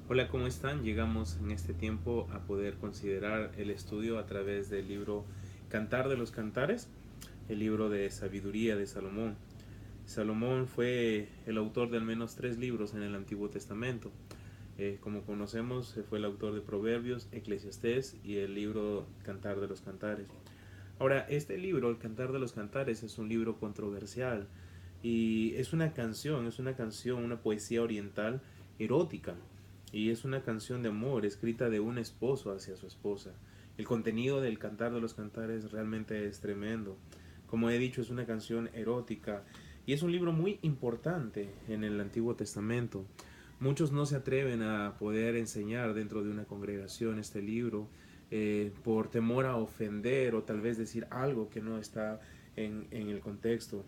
Hola, ¿cómo están? Llegamos en este tiempo a poder considerar el estudio a través del libro Cantar de los Cantares, el libro de sabiduría de Salomón. Salomón fue el autor de al menos 3 libros en el Antiguo Testamento. Como conocemos, fue el autor de Proverbios, Eclesiastés y el libro Cantar de los Cantares. Ahora, este libro, El Cantar de los Cantares, es un libro controversial y es una canción, una poesía oriental erótica, y es una canción de amor escrita de un esposo hacia su esposa. El contenido del Cantar de los Cantares realmente es tremendo. Como he dicho, es una canción erótica y es un libro muy importante en el Antiguo Testamento. Muchos no se atreven a poder enseñar dentro de una congregación este libro por temor a ofender o tal vez decir algo que no está en el contexto.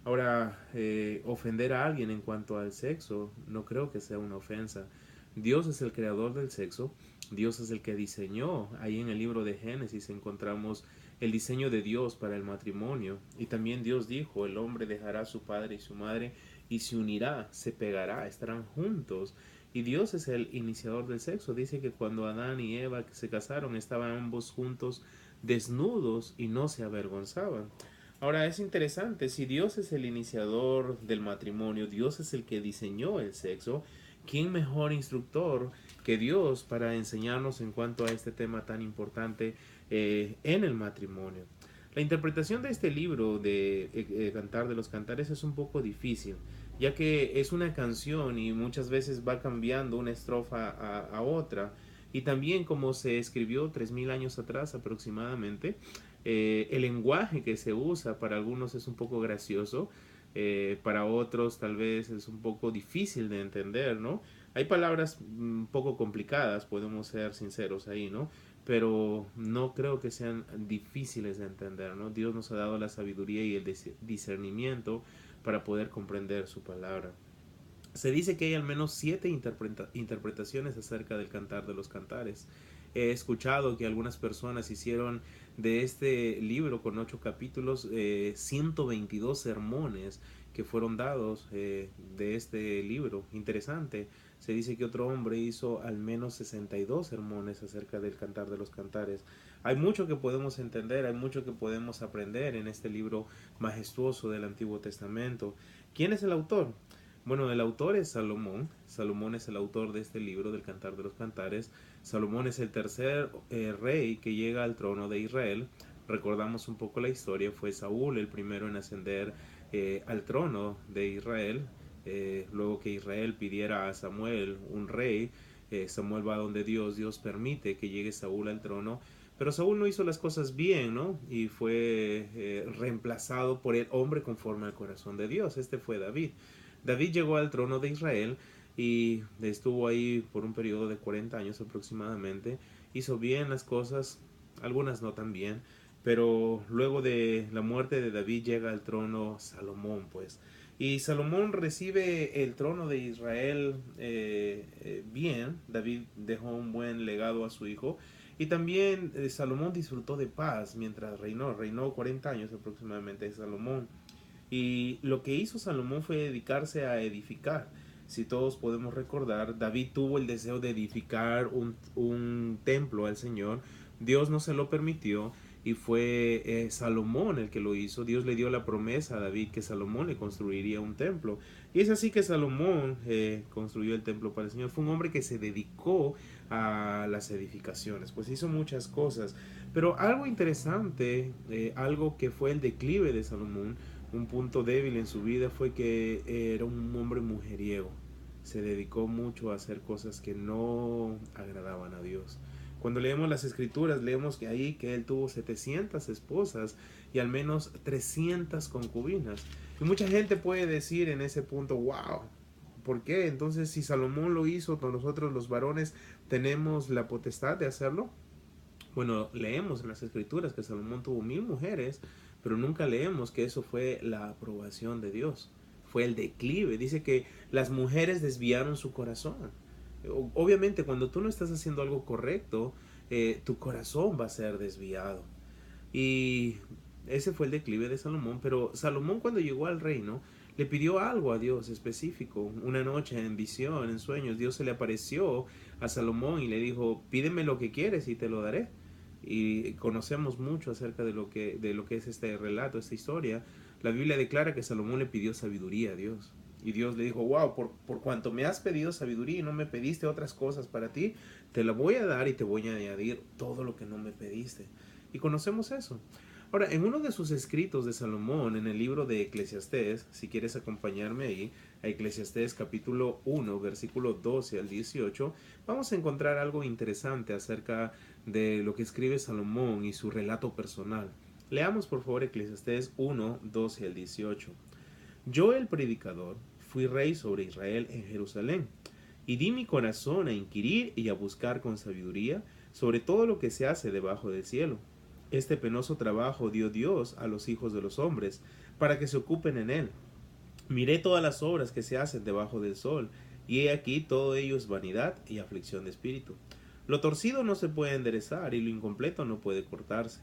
Ahora, ofender a alguien en cuanto al sexo no creo que sea una ofensa. Dios es el creador del sexo, Dios es el que diseñó. Ahí en el libro de Génesis encontramos el diseño de Dios para el matrimonio. Y también Dios dijo, el hombre dejará a su padre y su madre y se unirá, se pegará, estarán juntos. Y Dios es el iniciador del sexo. Dice que cuando Adán y Eva se casaron estaban ambos juntos desnudos y no se avergonzaban. Ahora es interesante, si Dios es el iniciador del matrimonio, Dios es el que diseñó el sexo, ¿quién mejor instructor que Dios para enseñarnos en cuanto a este tema tan importante en el matrimonio? La interpretación de este libro de Cantar de los Cantares es un poco difícil, ya que es una canción y muchas veces va cambiando una estrofa a otra. Y también como se escribió 3000 años atrás aproximadamente, el lenguaje que se usa para algunos es un poco gracioso, para otros tal vez es un poco difícil de entender, ¿no? Hay palabras un poco complicadas, podemos ser sinceros ahí, ¿no? Pero no creo que sean difíciles de entender, ¿no? Dios nos ha dado la sabiduría y el discernimiento para poder comprender su palabra. Se dice que hay al menos 7 interpretaciones acerca del Cantar de los Cantares. He escuchado que algunas personas hicieron de este libro con 8 capítulos 122 sermones que fueron dados de este libro. Interesante. Se dice que otro hombre hizo al menos 62 sermones acerca del Cantar de los Cantares. Hay mucho que podemos entender, hay mucho que podemos aprender en este libro majestuoso del Antiguo Testamento. ¿Quién es el autor? Bueno, el autor es Salomón. Salomón es el autor de este libro del Cantar de los Cantares. Salomón es el tercer rey que llega al trono de Israel. Recordamos un poco la historia. Fue Saúl el primero en ascender al trono de Israel. Luego que Israel pidiera a Samuel un rey, Samuel va donde Dios. Dios permite que llegue Saúl al trono. Pero Saúl no hizo las cosas bien, ¿no? Y fue reemplazado por el hombre conforme al corazón de Dios. Este fue David. David llegó al trono de Israel y estuvo ahí por un periodo de 40 años aproximadamente. Hizo bien las cosas, algunas no tan bien, pero luego de la muerte de David llega al trono Salomón, pues. Y Salomón recibe el trono de Israel bien. David dejó un buen legado a su hijo. Y también Salomón disfrutó de paz mientras reinó. Reinó 40 años aproximadamente Salomón. Y lo que hizo Salomón fue dedicarse a edificar. Si todos podemos recordar, David tuvo el deseo de edificar un templo al Señor. Dios no se lo permitió y fue Salomón el que lo hizo. Dios le dio la promesa a David que Salomón le construiría un templo. Y es así que Salomón construyó el templo para el Señor. Fue un hombre que se dedicó a las edificaciones, pues hizo muchas cosas. Pero algo interesante, algo que fue el declive de Salomón, un punto débil en su vida fue que era un hombre mujeriego. Se dedicó mucho a hacer cosas que no agradaban a Dios. Cuando leemos las escrituras, leemos que ahí que él tuvo 700 esposas y al menos 300 concubinas. Y mucha gente puede decir en ese punto, wow, ¿por qué? Entonces, si Salomón lo hizo, nosotros los varones tenemos la potestad de hacerlo. Bueno, leemos en las escrituras que Salomón tuvo 1000 mujeres, pero nunca leemos que eso fue la aprobación de Dios. Fue el declive. Dice que las mujeres desviaron su corazón. Obviamente, cuando tú no estás haciendo algo correcto, tu corazón va a ser desviado. Y ese fue el declive de Salomón. Pero Salomón, cuando llegó al reino, Le pidió algo a Dios específico. Una noche en visión, en sueños, Dios se le apareció a Salomón y le dijo, pídeme lo que quieres y te lo daré. Y conocemos mucho acerca de lo que es este relato, esta historia. La Biblia declara que Salomón le pidió sabiduría a Dios. Y Dios le dijo, wow, por cuanto me has pedido sabiduría y no me pediste otras cosas para ti, te la voy a dar y te voy a añadir todo lo que no me pediste. Y conocemos eso. Ahora, en uno de sus escritos de Salomón, en el libro de Eclesiastés, si quieres acompañarme ahí, a Eclesiastés capítulo 1, versículo 12 al 18, vamos a encontrar algo interesante acerca de lo que escribe Salomón y su relato personal. Leamos por favor Eclesiastés 1, 12 al 18. Yo, el predicador, fui rey sobre Israel en Jerusalén, y di mi corazón a inquirir y a buscar con sabiduría sobre todo lo que se hace debajo del cielo. Este penoso trabajo dio Dios a los hijos de los hombres, para que se ocupen en él. Miré todas las obras que se hacen debajo del sol, y he aquí todo ello es vanidad y aflicción de espíritu. Lo torcido no se puede enderezar, y lo incompleto no puede cortarse.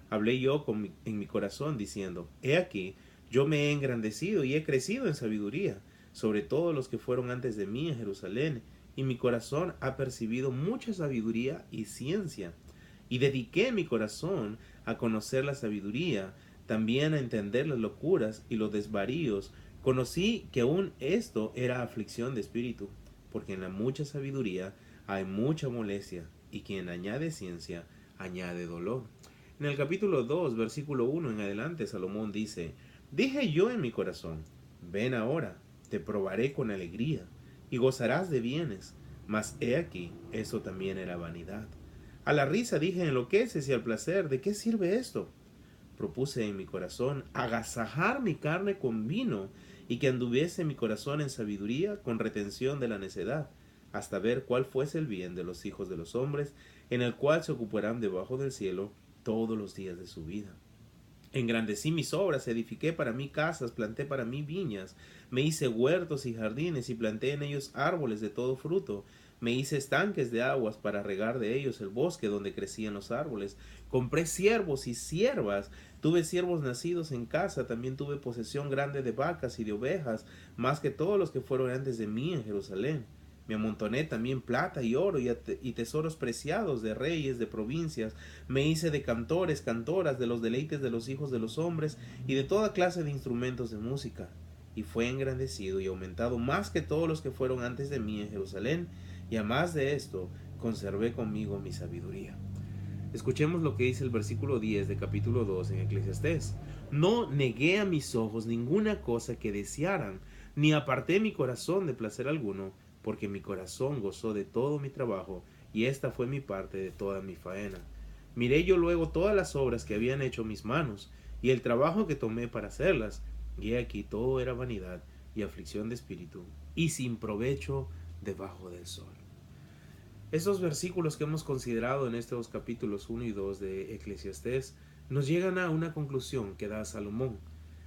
Hablé yo en mi corazón, diciendo, he aquí, yo me he engrandecido y he crecido en sabiduría, sobre todos los que fueron antes de mí en Jerusalén, y mi corazón ha percibido mucha sabiduría y ciencia. Y dediqué mi corazón a conocer la sabiduría, también a entender las locuras y los desvaríos. Conocí que aún esto era aflicción de espíritu, porque en la mucha sabiduría hay mucha molestia, y quien añade ciencia, añade dolor. En el capítulo 2, versículo 1 en adelante, Salomón dice, dije yo en mi corazón, ven ahora, te probaré con alegría, y gozarás de bienes, mas he aquí, eso también era vanidad. A la risa dije, enloqueces, y al placer, ¿de qué sirve esto? Propuse en mi corazón agasajar mi carne con vino, y que anduviese mi corazón en sabiduría con retención de la necedad, hasta ver cuál fuese el bien de los hijos de los hombres, en el cual se ocuparán debajo del cielo todos los días de su vida. Engrandecí mis obras, edifiqué para mí casas, planté para mí viñas, me hice huertos y jardines y planté en ellos árboles de todo fruto. Me hice estanques de aguas para regar de ellos el bosque donde crecían los árboles. Compré siervos y siervas. Tuve siervos nacidos en casa. También tuve posesión grande de vacas y de ovejas, más que todos los que fueron antes de mí en Jerusalén. Me amontoné también plata y oro y tesoros preciados de reyes, de provincias. Me hice de cantores, cantoras, de los deleites de los hijos de los hombres y de toda clase de instrumentos de música. Y fue engrandecido y aumentado más que todos los que fueron antes de mí en Jerusalén, y a más de esto conservé conmigo mi sabiduría. Escuchemos lo que dice el versículo 10 de capítulo 2 en Eclesiastés. No negué a mis ojos ninguna cosa que desearan, ni aparté mi corazón de placer alguno, porque mi corazón gozó de todo mi trabajo, y esta fue mi parte de toda mi faena. Miré yo luego todas las obras que habían hecho mis manos, y el trabajo que tomé para hacerlas, y he aquí todo era vanidad y aflicción de espíritu, y sin provecho debajo del sol. Estos versículos que hemos considerado en estos capítulos 1 y 2 de Eclesiastés nos llegan a una conclusión que da Salomón.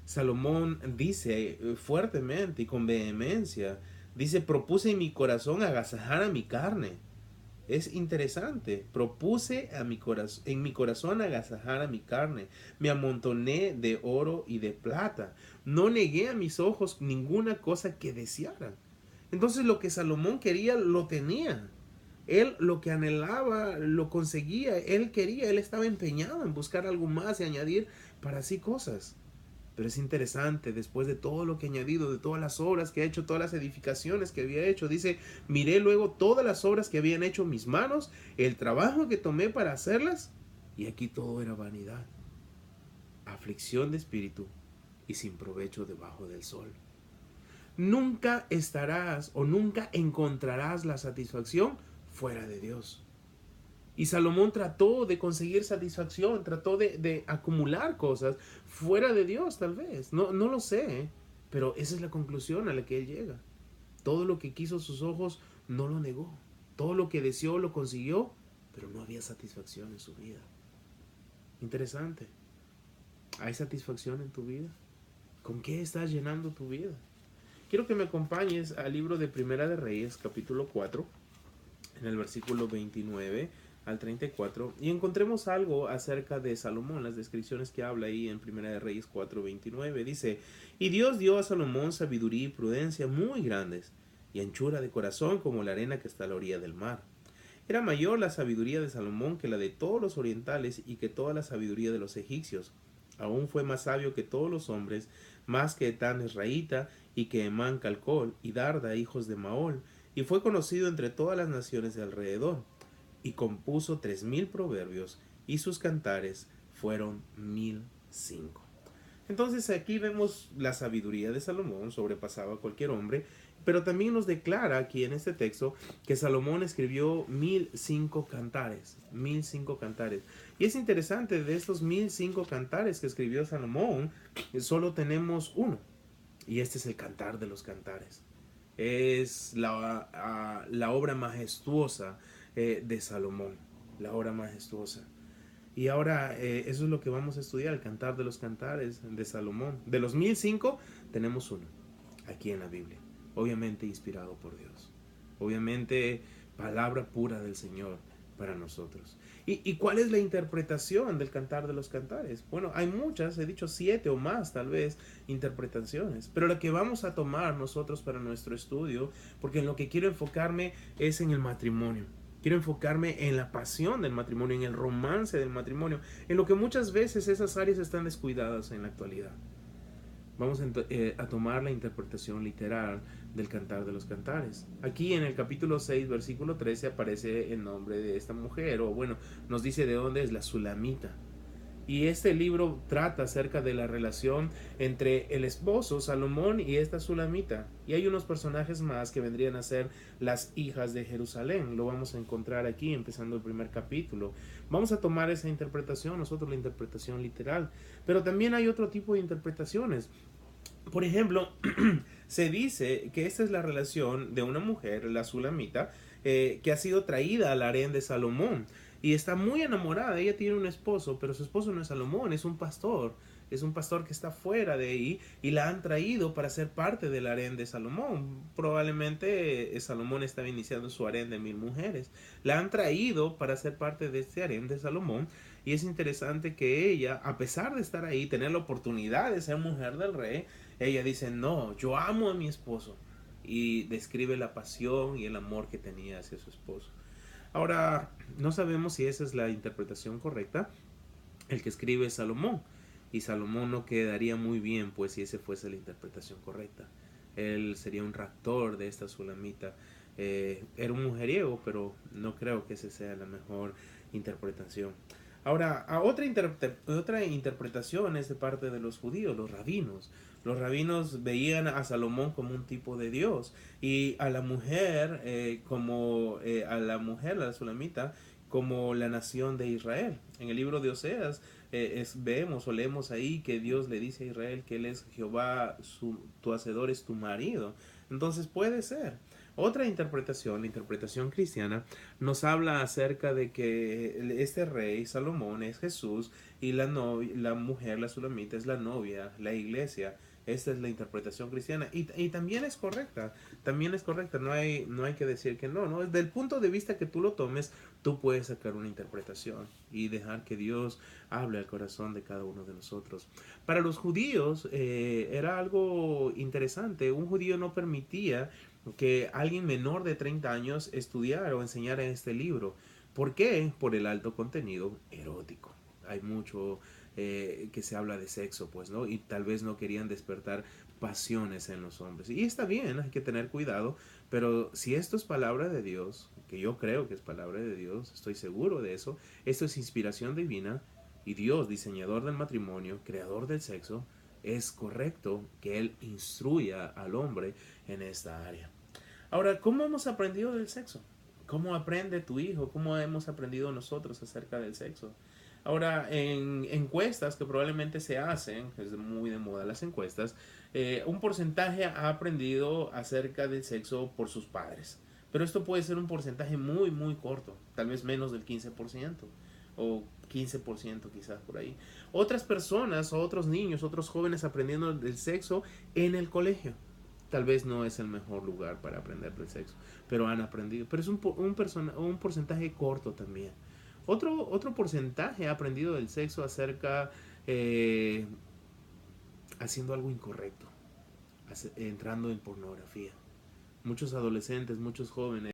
Salomón dice fuertemente y con vehemencia, dice, propuse en mi corazón agasajar a mi carne. Es interesante, propuse en mi corazón agasajar a mi carne, me amontoné de oro y de plata, no negué a mis ojos ninguna cosa que desearan. Entonces lo que Salomón quería lo tenía. Él lo que anhelaba lo conseguía, él quería, él estaba empeñado en buscar algo más y añadir para sí cosas. Pero es interesante, después de todo lo que ha añadido, de todas las obras que ha hecho, todas las edificaciones que había hecho, dice, miré luego todas las obras que habían hecho mis manos, el trabajo que tomé para hacerlas, y aquí todo era vanidad, aflicción de espíritu y sin provecho debajo del sol. Nunca estarás o nunca encontrarás la satisfacción fuera de Dios. Y Salomón trató de conseguir satisfacción, trató de acumular cosas fuera de Dios, tal vez. No lo sé, pero esa es la conclusión a la que él llega. Todo lo que quiso sus ojos no lo negó. Todo lo que deseó lo consiguió, pero no había satisfacción en su vida. Interesante. ¿Hay satisfacción en tu vida? ¿Con qué estás llenando tu vida? Quiero que me acompañes al libro de Primera de Reyes, capítulo 4, en el versículo 29 al 34, y encontremos algo acerca de Salomón, las descripciones que habla ahí en Primera de Reyes 4:29. Dice: y Dios dio a Salomón sabiduría y prudencia muy grandes, y anchura de corazón como la arena que está a la orilla del mar. Era mayor la sabiduría de Salomón que la de todos los orientales y que toda la sabiduría de los egipcios. Aún fue más sabio que todos los hombres, más que Etán Esraíta y que Emán Calcol y Darda, hijos de Maol, y fue conocido entre todas las naciones de alrededor. Y compuso 3000 proverbios, y sus cantares fueron 1005. Entonces aquí vemos la sabiduría de Salomón, sobrepasaba a cualquier hombre, pero también nos declara aquí en este texto que Salomón escribió 1005 cantares, 1005 cantares. Y es interesante, de estos 1005 cantares que escribió Salomón, solo tenemos uno, y este es el Cantar de los Cantares. Es la obra majestuosa de Salomón, la obra majestuosa. Y ahora eso es lo que vamos a estudiar, el Cantar de los Cantares de Salomón. De los 1005 tenemos uno aquí en la Biblia, obviamente inspirado por Dios, obviamente palabra pura del Señor para nosotros. ¿Y cuál es la interpretación del Cantar de los Cantares? Bueno, hay muchas, he dicho 7 o más tal vez interpretaciones, pero la que vamos a tomar nosotros para nuestro estudio, porque en lo que quiero enfocarme es en el matrimonio. Quiero enfocarme en la pasión del matrimonio, en el romance del matrimonio, en lo que muchas veces esas áreas están descuidadas en la actualidad. Vamos a tomar la interpretación literal del Cantar de los Cantares. Aquí en el capítulo 6, versículo 13, aparece el nombre de esta mujer, o bueno, nos dice de dónde es, la Sulamita. Y este libro trata acerca de la relación entre el esposo Salomón y esta Sulamita. Y hay unos personajes más que vendrían a ser las hijas de Jerusalén. Lo vamos a encontrar aquí empezando el primer capítulo. Vamos a tomar esa interpretación, nosotros la interpretación literal. Pero también hay otro tipo de interpretaciones. Por ejemplo, se dice que esta es la relación de una mujer, la Sulamita, que ha sido traída al harén de Salomón. Y está muy enamorada. Ella tiene un esposo, pero su esposo no es Salomón, es un pastor. Es un pastor que está fuera de ahí y la han traído para ser parte del harén de Salomón. Probablemente Salomón estaba iniciando su harén de 1000 mujeres. La han traído para ser parte de este harén de Salomón. Y es interesante que ella, a pesar de estar ahí, tener la oportunidad de ser mujer del rey, ella dice: no, yo amo a mi esposo. Y describe la pasión y el amor que tenía hacia su esposo. Ahora, no sabemos si esa es la interpretación correcta. El que escribe es Salomón. Y Salomón no quedaría muy bien, pues, si esa fuese la interpretación correcta. Él sería un raptor de esta Sulamita. Era un mujeriego, pero no creo que esa sea la mejor interpretación. Ahora, otra interpretación es de parte de los judíos, los rabinos. Los rabinos veían a Salomón como un tipo de Dios y a la mujer, a la Sulamita, como la nación de Israel. En el libro de Oseas vemos o leemos ahí que Dios le dice a Israel que Él es Jehová, tu hacedor es tu marido. Entonces puede ser. Otra interpretación, la interpretación cristiana, nos habla acerca de que este rey Salomón es Jesús y la mujer, la Sulamita, es la novia, la iglesia. Esta es la interpretación cristiana y también es correcta, no hay que decir que no. Desde el punto de vista que tú lo tomes, tú puedes sacar una interpretación y dejar que Dios hable al corazón de cada uno de nosotros. Para los judíos era algo interesante. Un judío no permitía que alguien menor de 30 años estudiara o enseñara este libro. ¿Por qué? Por el alto contenido erótico. Hay mucho que se habla de sexo, pues, ¿no? Y tal vez no querían despertar pasiones en los hombres. Y está bien, hay que tener cuidado, pero si esto es palabra de Dios, que yo creo que es palabra de Dios, estoy seguro de eso, esto es inspiración divina y Dios, diseñador del matrimonio, creador del sexo, es correcto que Él instruya al hombre en esta área. Ahora, ¿cómo hemos aprendido del sexo? ¿Cómo aprende tu hijo? ¿Cómo hemos aprendido nosotros acerca del sexo? Ahora, en encuestas que probablemente se hacen, es muy de moda las encuestas, un porcentaje ha aprendido acerca del sexo por sus padres. Pero esto puede ser un porcentaje muy, muy corto, tal vez menos del 15% o 15% quizás por ahí. Otras personas, otros niños, otros jóvenes aprendiendo del sexo en el colegio. Tal vez no es el mejor lugar para aprender del sexo, pero han aprendido. Pero es un porcentaje corto también. Otro porcentaje ha aprendido del sexo acerca haciendo algo incorrecto, entrando en pornografía. Muchos adolescentes, muchos jóvenes